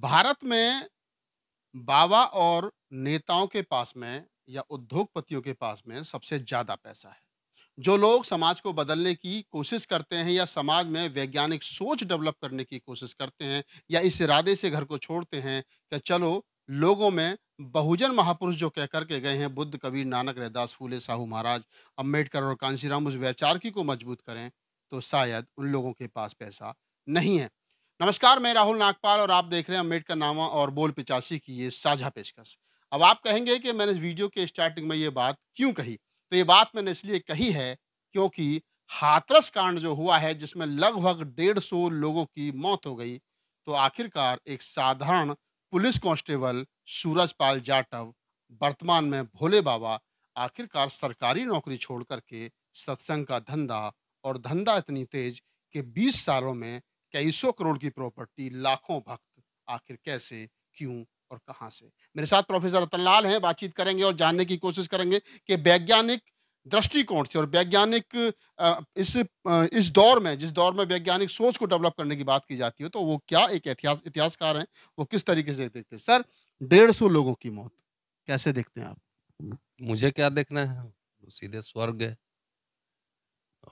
भारत में बाबा और नेताओं के पास में या उद्योगपतियों के पास में सबसे ज़्यादा पैसा है। जो लोग समाज को बदलने की कोशिश करते हैं या समाज में वैज्ञानिक सोच डेवलप करने की कोशिश करते हैं या इस इरादे से घर को छोड़ते हैं कि चलो लोगों में बहुजन महापुरुष जो कह कर के गए हैं बुद्ध, कबीर, नानक, रैदास, फूले, साहू महाराज, अम्बेडकर और कांशीराम उस वैचारिकी को मजबूत करें, तो शायद उन लोगों के पास पैसा नहीं है। नमस्कार, मैं राहुल नागपाल और आप देख रहे हैं अम्बेडकर नामा और बोल पिचासी की ये साझा पेशकश। अब आप कहेंगे कि मैंने इस वीडियो के स्टार्टिंग में ये बात क्यों कही? तो ये बात मैंने इसलिए कही है क्योंकि हाथरस कांड जो हुआ है जिसमें लगभग 150 लोगों की मौत हो गई, तो आखिरकार एक साधारण पुलिस कांस्टेबल सूरजपाल जाटव, वर्तमान में भोले बाबा, आखिरकार सरकारी नौकरी छोड़ करके सत्संग का धंधा, और धंधा इतनी तेज कि 20 सालों में कई सौ करोड़ की प्रॉपर्टी, लाखों भक्त, आखिर कैसे, क्यों और कहां से? मेरे साथ प्रोफेसर रतनलाल हैं, बातचीत करेंगे और जानने की कोशिश करेंगे कि वैज्ञानिक दृष्टिकोण से और वैज्ञानिक इस दौर में, जिस दौर में वैज्ञानिक सोच को डेवलप करने की बात की जाती है, तो वो क्या एक इतिहासकार हैं, वो किस तरीके से देखते हैं? सर, 150 लोगों की मौत कैसे देखते हैं आप? मुझे क्या देखना है, वो सीधे स्वर्ग है।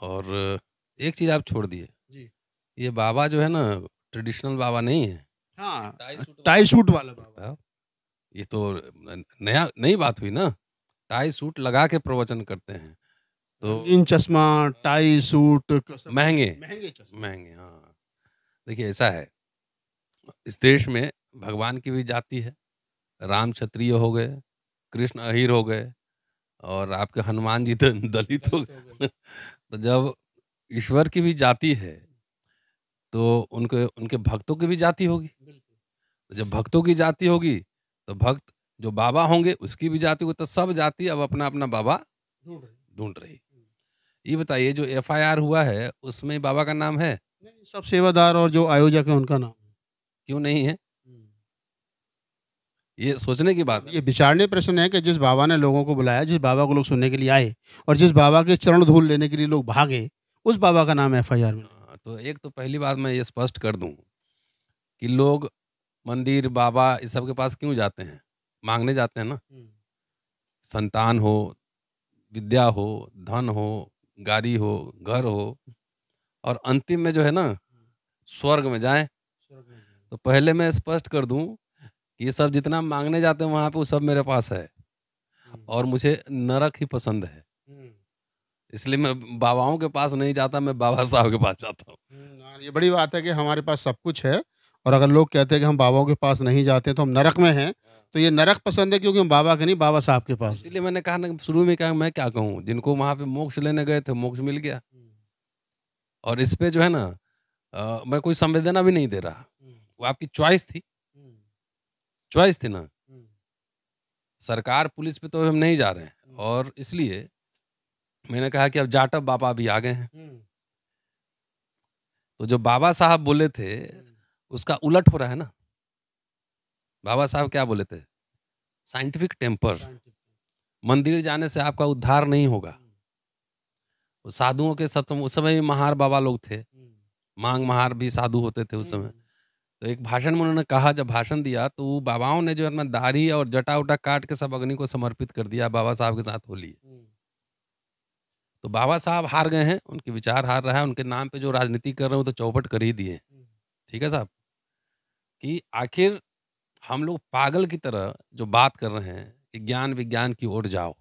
और एक चीज आप छोड़ दिए, जी। ये बाबा जो है ना, ट्रेडिशनल बाबा नहीं है। हाँ, टाई सूट वाला बाबा। ये तो नई बात हुई ना। टाई सूट लगा के प्रवचन करते हैं तो इन चश्मा, टाई सूट, महंगे चश्मे। महंगे। हाँ, देखिए ऐसा है, इस देश में भगवान की भी जाति है। राम क्षत्रिय हो गए, कृष्ण अहीर हो गए, और आपके हनुमान जी तो दलित हो गए। तो जब ईश्वर की भी जाति है तो उनके उनके भक्तों की भी जाति होगी। तो जब भक्तों की जाति होगी तो भक्त जो बाबा होंगे उसकी भी जाति होगी। तो सब जाति अब अपना अपना बाबा ढूंढ रही। ये बताइए, जो एफआईआर हुआ है उसमें बाबा का नाम है? नहीं, सब सेवादार और जो आयोजक है उनका नाम है। क्यों नहीं है? ये सोचने की बात है। ये विचारने प्रश्न है कि जिस बाबा ने लोगों को बुलाया, जिस बाबा को लोग सुनने के लिए आए और जिस बाबा के चरण धूल लेने के लिए लोग भागे, उस बाबा का नाम एफआईआर में। तो एक तो पहली बात मैं ये स्पष्ट कर दूं कि लोग मंदिर, बाबा, इस सब के पास क्यों जाते हैं? मांगने जाते हैं ना। संतान हो, विद्या हो, धन हो, गाड़ी हो, घर हो, और अंतिम में जो है ना, स्वर्ग में जाएं। तो पहले मैं स्पष्ट कर दूं कि ये सब जितना मांगने जाते हैं वहां पे वो सब मेरे पास है, और मुझे नरक ही पसंद है। इसलिए मैं बाबाओं के पास नहीं जाता, मैं बाबा साहब के पास जाता हूँ। ये बड़ी बात है कि हमारे पास सब कुछ है, और अगर लोग कहते हैं कि हम बाबाओं के पास नहीं जाते तो हम नरक में हैं, तो ये नरक पसंद है क्योंकि हम बाबा के नहीं, बाबा साहब के पास। इसीलिए मैंने कहा ना, शुरू में कहा, मैं क्या कहूँ, जिनको वहां पे मोक्ष लेने गए थे मोक्ष मिल गया। और इस पे जो है ना, मैं कोई संवेदना भी नहीं दे रहा। वो आपकी चॉइस थी, चॉइस थी ना। सरकार पुलिस पे तो हम नहीं जा रहे हैं, और इसलिए मैंने कहा कि अब जाटव बाबा भी आ गए हैं। तो जो बाबा साहब बोले थे उसका उलट हो रहा है ना। बाबा साहब क्या बोले थे? साइंटिफिक टेम्पर, मंदिर जाने से आपका उद्धार नहीं होगा। साधुओं के सत्संग, उस समय भी महार बाबा लोग थे, मांग महार भी साधु होते थे उस समय। तो एक भाषण में उन्होंने कहा, जब भाषण दिया तो बाबाओं ने जो अपना दाढ़ी और जटा उटा काट के सब अग्नि को समर्पित कर दिया, बाबा साहब के साथ होली। तो बाबा साहब हार गए हैं, उनके विचार हार रहा है, उनके नाम पे जो राजनीति कर रहे हो तो चौपट कर ही दिए। ठीक है साहब, कि आखिर हम लोग पागल की तरह जो बात कर रहे हैं कि ज्ञान विज्ञान की ओर जाओ।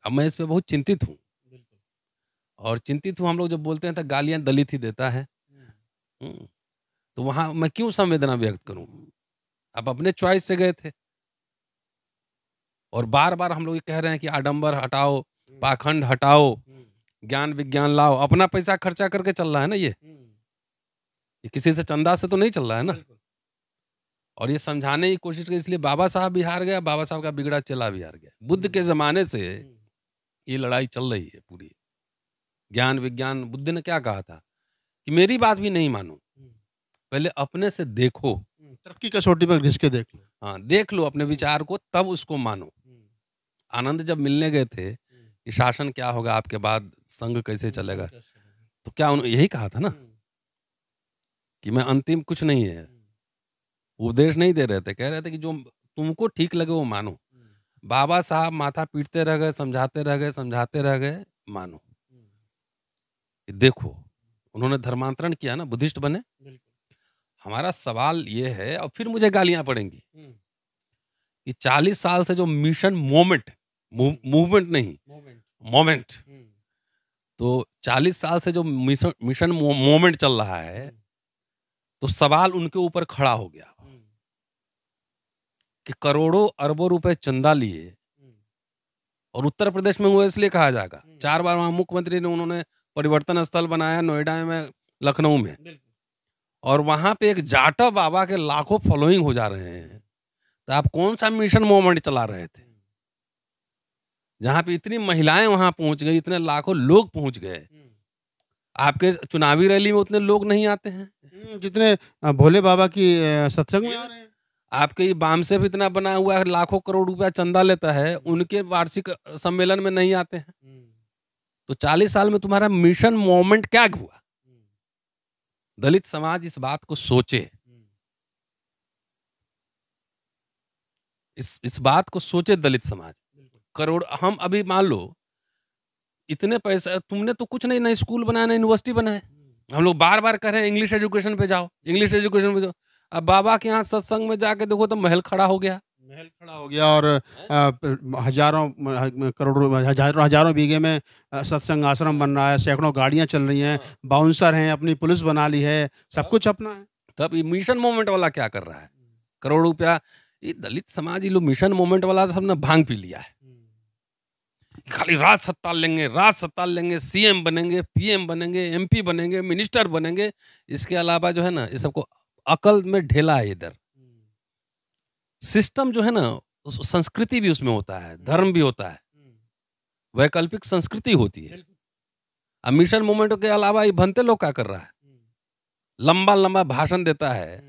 अब मैं इस पे बहुत चिंतित हूँ, और चिंतित हूँ। हम लोग जब बोलते हैं तो गालियां दलित ही देता है। तो वहां मैं क्यों संवेदना व्यक्त करूं? अब अपने चॉइस से गए थे, और बार बार हम लोग ये कह रहे हैं कि आडंबर हटाओ, पाखंड हटाओ, ज्ञान विज्ञान लाओ। अपना पैसा खर्चा करके चल रहा है ना ये किसी से चंदा से तो नहीं चल रहा है ना। और ये समझाने की कोशिश की, इसलिए बाबा साहब भी हार गया, बाबा साहब का बिगड़ा चेला भी हार गया। बुद्ध के जमाने से ये लड़ाई चल रही है पूरी। ज्ञान विज्ञान, बुद्ध ने क्या कहा था कि मेरी बात भी नहीं मानो, पहले अपने से देखो, तरक्की कसौटी पर घिस के देख लो। हाँ, देख लो अपने विचार को, तब उसको मानो। आनंद जब मिलने गए थे कि शासन क्या होगा आपके बाद, संघ कैसे चलेगा, तो क्या यही कहा था ना कि मैं अंतिम कुछ नहीं है, उपदेश नहीं दे रहे थे, कह रहे थे कि जो तुमको ठीक लगे वो मानो। बाबा साहब माथा पीटते रह गए, समझाते रह गए, समझाते रह गए, मानो। देखो, उन्होंने धर्मांतरण किया ना, बुद्धिस्ट बने। हमारा सवाल ये है, और फिर मुझे गालियां पड़ेंगी कि 40 साल से जो मिशन मोमेंट, मूवमेंट नहीं, मोमेंट, तो 40 साल से जो मिशन मोमेंट चल रहा है, तो सवाल उनके ऊपर खड़ा हो गया कि करोड़ों अरबों रुपए चंदा लिए, और उत्तर प्रदेश में वो इसलिए कहा जाएगा, 4 बार वहां मुख्यमंत्री ने उन्होंने परिवर्तन स्थल बनाया, नोएडा में, लखनऊ में, और वहां पे एक जाटा बाबा के लाखों फॉलोइंग हो जा रहे हैं। तो आप कौन सा मिशन मूवमेंट चला रहे थे जहां पे इतनी महिलाएं वहां पहुंच गई, इतने लाखों लोग पहुंच गए? आपके चुनावी रैली में उतने लोग नहीं आते हैं जितने भोले बाबा की सत्संग में आ रहे हैं। आपके ये बाम से भी इतना बना हुआ है, लाखों करोड़ रुपया चंदा लेता है, उनके वार्षिक सम्मेलन में नहीं आते हैं। तो 40 साल में तुम्हारा मिशन मूवमेंट क्या हुआ? दलित समाज इस बात को सोचे, इस बात को सोचे दलित समाज। करोड़, हम अभी मान लो इतने पैसे, तुमने तो कुछ नहीं, ना स्कूल बनाया ना यूनिवर्सिटी बनाया। हम लोग बार बार कह रहे हैं इंग्लिश एजुकेशन पे जाओ, इंग्लिश एजुकेशन पे जाओ। अब बाबा के यहाँ सत्संग में जाके देखो तो महल खड़ा हो गया, और हजारों करोड़ों हजारों बीघे में सत्संग आश्रम बन रहा है, सैकड़ों गाड़ियां चल रही हैं, बाउंसर हैं, अपनी पुलिस बना ली है, सब कुछ अपना है। तब ये मिशन मोमेंट वाला क्या कर रहा है? करोड़ रुपया, ये दलित समाज, ये लोग मिशन मोमेंट वाला सबने भांग पी लिया है। खाली राज सत्ता लेंगे, राज सत्ता लेंगे, सीएम बनेंगे, पीएम बनेंगे, एमपी बनेंगे, मिनिस्टर बनेंगे। इसके अलावा जो है ना, ये सबको अकल में ढेला है। इधर सिस्टम जो है ना, संस्कृति भी उसमें होता है, धर्म भी होता है, वैकल्पिक संस्कृति होती है। अब मिशन मूवमेंट के अलावा ये भंते लोग क्या कर रहा है? लंबा लंबा भाषण देता है,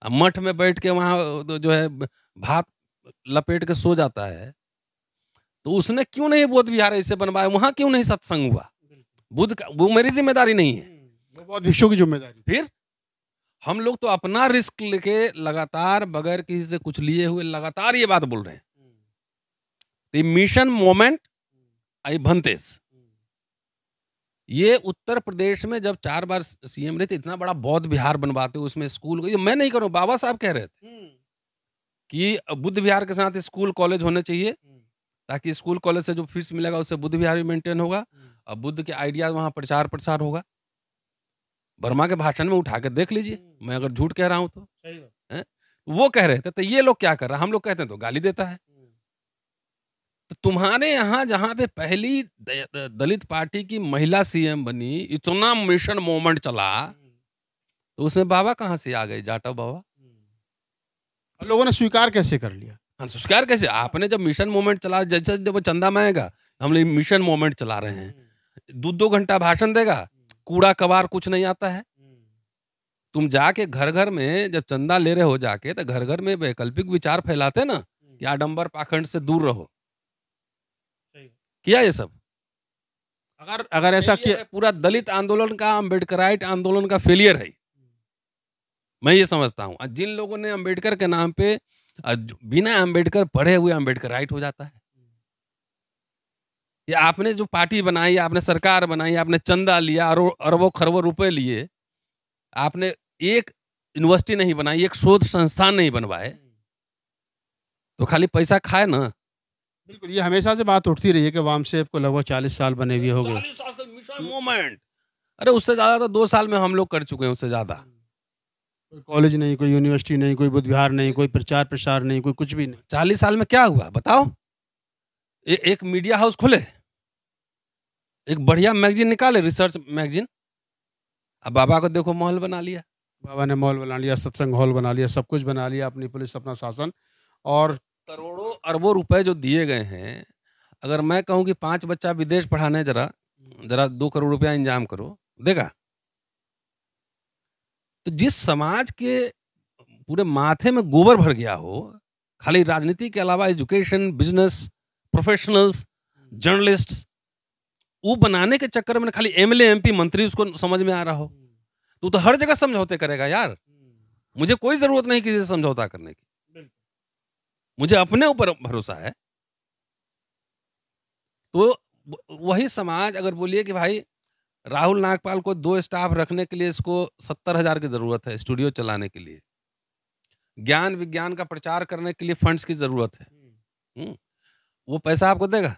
मठ में बैठ के वहां जो है भात लपेट के सो जाता है। तो उसने क्यों नहीं बोध विहार ऐसे बनवाया? वहां क्यों नहीं सत्संग हुआ? बुद्ध का, वो मेरी जिम्मेदारी नहीं है, वो बहुत विश्व की जिम्मेदारी। फिर हम लोग तो अपना रिस्क लेके लगातार, बगैर किसी से कुछ लिए हुए, लगातार ये बात बोल रहे हैं। तो मिशन मोमेंट आई भंतेस, ये उत्तर प्रदेश में जब 4 बार सीएम रहे थे, इतना बड़ा बौद्ध विहार बनवाते, उसमें स्कूल, ये मैं नहीं करूं, बाबा साहब कह रहे थे कि बुद्ध विहार के साथ स्कूल कॉलेज होने चाहिए, ताकि स्कूल कॉलेज से जो फीस मिलेगा उससे बुद्ध विहार भी मेंटेन होगा, और बुद्ध के आइडियाज वहां प्रचार प्रसार होगा। वर्मा के भाषण में उठा के देख लीजिए, मैं अगर झूठ कह रहा हूं तो। वो कह रहे थे, तो ये लोग क्या कर रहे हैं? हम लोग कहते हैं तो गाली देता है। तो तुम्हारे यहाँ जहां पे पहली दलित पार्टी की महिला सीएम बनी, इतना मिशन मूवमेंट चला, तो उसमें बाबा कहां से आ गए? जाटा बाबा। लोगों ने स्वीकार कैसे कर लिया? स्वीकार कैसे? आपने जब मिशन मूवमेंट चला, जैसे जब चंदा मांगेगा, हम लोग मिशन मूवमेंट चला रहे हैं, 2-2 घंटा भाषण देगा, कूड़ा कबार कुछ नहीं आता है। तुम जाके घर घर में जब चंदा ले रहे हो जाके, तो घर घर में वैकल्पिक विचार फैलाते ना कि आडंबर पाखंड से दूर रहो। किया ये सब? अगर ऐसा किया, पूरा दलित आंदोलन का, अम्बेडकराइट आंदोलन का फेलियर है, मैं ये समझता हूं। जिन लोगों ने अम्बेडकर के नाम पे, बिना अम्बेडकर पढ़े हुए अम्बेडकराइट हो जाता है। या आपने जो पार्टी बनाई, आपने सरकार बनाई, आपने चंदा लिया, अरबों खरबों रुपए लिए, आपने एक यूनिवर्सिटी नहीं बनाई, एक शोध संस्थान नहीं बनवाए, तो खाली पैसा खाए ना। बिल्कुल, ये हमेशा से बात उठती रही है कि वामसेप को लगभग 40 साल बने हुए हो गए। 40 साल से मिशन मूवमेंट, अरे उससे ज्यादा तो 2 साल में हम लोग कर चुके हैं, उससे ज्यादा। कोई कॉलेज नहीं, कोई यूनिवर्सिटी नहीं, कोई बुद्ध विहार नहीं, कोई प्रचार प्रसार नहीं, कोई कुछ भी नहीं। 40 साल में क्या हुआ बताओ? एक मीडिया हाउस खोले, एक बढ़िया मैगजीन निकाले, रिसर्च मैगजीन। अब बाबा को देखो, मॉल बना लिया, बाबा ने मॉल बना लिया, सत्संग हॉल बना लिया, सब कुछ बना लिया, अपनी पुलिस, अपना शासन, और करोड़ों अरबों रुपए जो दिए गए हैं। अगर मैं कहूं कि 5 बच्चा विदेश पढ़ाने, जरा 2 करोड़ रुपया इंतजाम करो, देगा? तो जिस समाज के पूरे माथे में गोबर भर गया हो, खाली राजनीति के अलावा एजुकेशन, बिजनेस, प्रोफेशनल्स, जर्नलिस्ट्स, वो बनाने के चक्कर में खाली एमएलए एमपी मंत्री उसको समझ में आ रहा हो, तू तो हर जगह समझौते करेगा यार। मुझे कोई जरूरत नहीं किसी से समझौता करने की, मुझे अपने ऊपर भरोसा है। तो वही समाज अगर बोलिए कि भाई राहुल नागपाल को 2 स्टाफ रखने के लिए इसको 70,000 की जरूरत है स्टूडियो चलाने के लिए, ज्ञान विज्ञान का प्रचार करने के लिए फंड्स की जरूरत है, वो पैसा आपको देगा?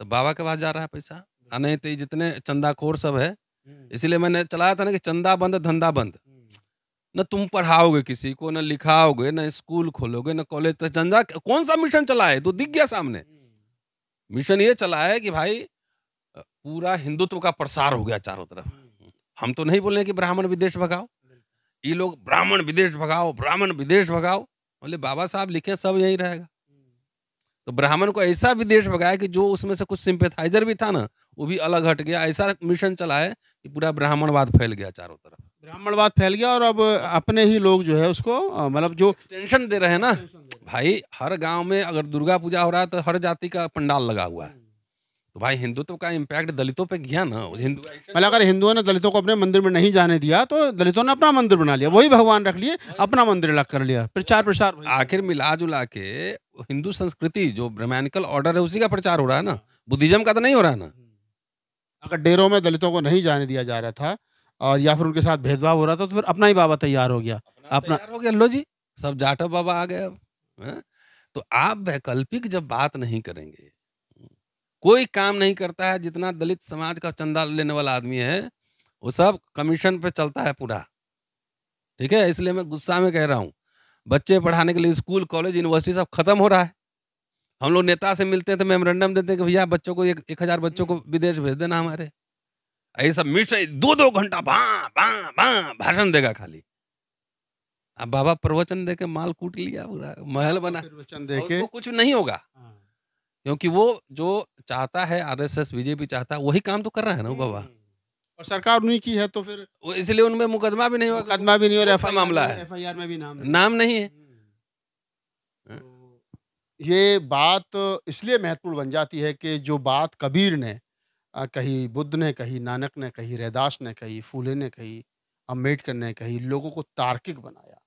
तो बाबा के पास जा रहा है पैसा। नहीं तो ये जितने चंदाखोर सब है, इसीलिए मैंने चलाया था ना कि चंदा बंद धंधा बंद। न तुम पढ़ाओगे किसी को, न लिखाओगे, न स्कूल खोलोगे, न कॉलेज, तो चंदा कौन सा मिशन चला है? तो दिख गया सामने। मिशन ये चला है कि भाई पूरा हिंदुत्व का प्रसार हो गया चारों तरफ। हम तो नहीं बोल रहे कि ब्राह्मण विदेश भगाओ, ये लोग ब्राह्मण विदेश भगाओ, ब्राह्मण विदेश भगाओ। बोले बाबा साहब लिखे सब यही रहेगा। तो ब्राह्मण को ऐसा विदेश भगाया कि जो उसमें से कुछ सिंपैथाइजर भी था ना, वो भी अलग हट गया। ऐसा मिशन चला है कि पूरा ब्राह्मणवाद फैल गया चारों तरफ। ब्राह्मणवाद फैल गया और अब अपने ही लोग जो है उसको मतलब जो टेंशन दे रहे हैं ना भाई। हर गांव में अगर दुर्गा पूजा हो रहा है तो हर जाति का पंडाल लगा हुआ है। तो भाई हिंदुत्व का इम्पैक्ट दलितों पे गया ना। हिंदू मतलब अगर हिंदुओं ने दलितों को अपने मंदिर में नहीं जाने दिया तो दलितों ने अपना मंदिर बना लिया, वही भगवान रख लिए, अपना मंदिर अलग कर लिया, प्रचार प्रसार वही। आखिर मिला जुला के हिंदू संस्कृति जो ब्राह्मणिकल ऑर्डर है उसी का प्रचार हो रहा है ना, बुद्धिज्म का तो नहीं हो रहा है ना। अगर डेरों में दलितों को नहीं जाने दिया जा रहा था और या फिर उनके साथ भेदभाव हो रहा था तो फिर अपना ही बाबा तैयार हो गया, अपना तैयार हो गया। लो जी सब जाटव बाबा आ गए अब। हैं? तो आप वैकल्पिक जब बात नहीं करेंगे, कोई काम नहीं करता है। जितना दलित समाज का चंदा लेने वाला आदमी है वो सब कमीशन पे चलता है पूरा, ठीक है। इसलिए मैं गुस्सा में कह रहा हूँ, बच्चे पढ़ाने के लिए स्कूल कॉलेज यूनिवर्सिटी सब खत्म हो रहा है। हम लोग नेता से मिलते हैं तो मेमोरेंडम देते हैं कि भैया बच्चों को 1,000 बच्चों को विदेश भेज देना हमारे। ये सब मिशन 2-2 घंटा भाषण देगा खाली। अब बाबा प्रवचन दे के माल कूट लिया, पूरा महल बना, प्रवचन दे और के उसको कुछ नहीं होगा। क्योंकि वो जो चाहता है आरएसएस बीजेपी चाहता है वही काम तो कर रहा है ना वो बाबा। और सरकार उन्हीं की है तो फिर इसलिए उनमें मुकदमा भी नहीं होगा, मुकदमा भी नहीं और कौन सा मामला है, एफआईआर में भी नाम नाम नहीं है। तो ये बात इसलिए महत्वपूर्ण बन जाती है कि जो बात कबीर ने कही, बुद्ध ने कही, नानक ने कही, रैदास ने कही, फूले ने कही, अम्बेडकर ने कही, लोगों को तार्किक बनाया।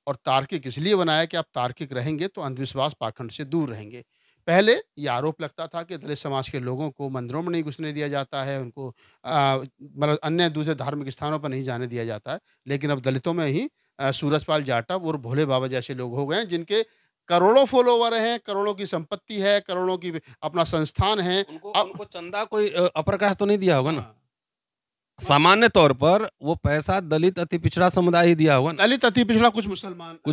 और तार्किक इसलिए बनाया कि आप तार्किक रहेंगे तो अंधविश्वास पाखंड से दूर रहेंगे। पहले ये आरोप लगता था कि दलित समाज के लोगों को मंदिरों में नहीं घुसने दिया जाता है, उनको मतलब अन्य दूसरे धार्मिक स्थानों पर नहीं जाने दिया जाता है। लेकिन अब दलितों में ही सूरजपाल जाटव और भोले बाबा जैसे लोग हो गए हैं जिनके करोड़ों फॉलोवर हैं, करोड़ों की संपत्ति है, करोड़ों की अपना संस्थान है। उनको चंदा कोई अप्रकाश तो नहीं दिया होगा ना। सामान्य तौर पर वो पैसा दलित अति पिछड़ा समुदाय ही दिया होगा ना। दलित अति पिछड़ा, कुछ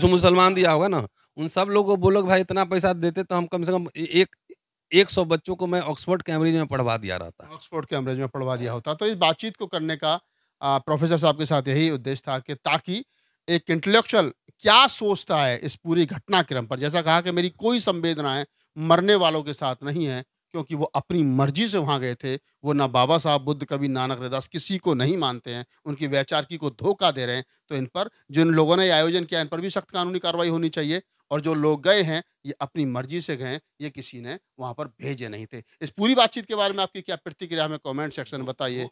मुसलमान दिया होगा ना। उन सब लोगों को बोलो भाई इतना पैसा देते तो हम कम से कम 100 बच्चों को मैं ऑक्सफोर्ड कैम्ब्रिज में पढ़वा दिया रहता। ऑक्सफोर्ड कैम्ब्रिज में पढ़वा दिया होता। तो इस बातचीत को करने का प्रोफेसर साहब के साथ यही उद्देश्य था कि ताकि एक इंटेलेक्चुअल क्या सोचता है इस पूरी घटनाक्रम पर। जैसा कहा कि मेरी कोई संवेदनाएं मरने वालों के साथ नहीं है, क्योंकि वो अपनी मर्जी से वहाँ गए थे। वो ना बाबा साहब, बुद्ध, कबीर, नानक, रैदास किसी को नहीं मानते हैं, उनकी वैचारिकी को धोखा दे रहे हैं। तो इन पर जिन लोगों ने ये आयोजन किया इन पर भी सख्त कानूनी कार्रवाई होनी चाहिए। और जो लोग गए हैं ये अपनी मर्जी से गए, ये किसी ने वहाँ पर भेजे नहीं थे। इस पूरी बातचीत के बारे में आपकी क्या प्रतिक्रिया हमें कमेंट सेक्शन में बताइए।